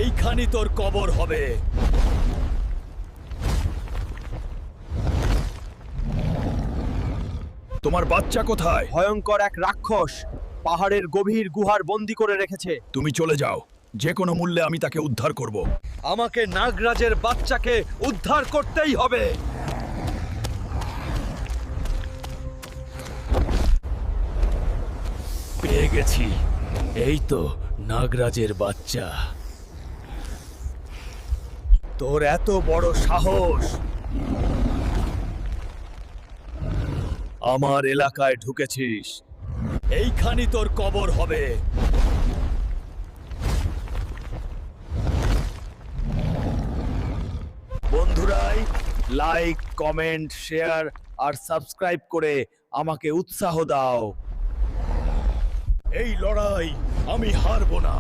এইখানি তোর কবর হবে। তোমার বাচ্চা কোথায়? ভয়ঙ্কর এক রাক্ষস পাহাড়ের গভীর গুহার বন্দি করে রেখেছে। তুমি চলে যাও, যে কোনো মূল্যে আমি তাকে উদ্ধার করব। আমাকে নাগরাজের বাচ্চাকে উদ্ধার করতেই হবে। পেয়ে গেছি, এই তো নাগরাজের বাচ্চা। তোর এত বড় সাহস আমার এলাকায় ঢুকেছিস, এইখানি তোর কবর হবে। বন্ধুরাই, লাইক, কমেন্ট, শেয়ার আর সাবস্ক্রাইব করে আমাকে উৎসাহ দাও। এই লড়াই আমি হারবো না।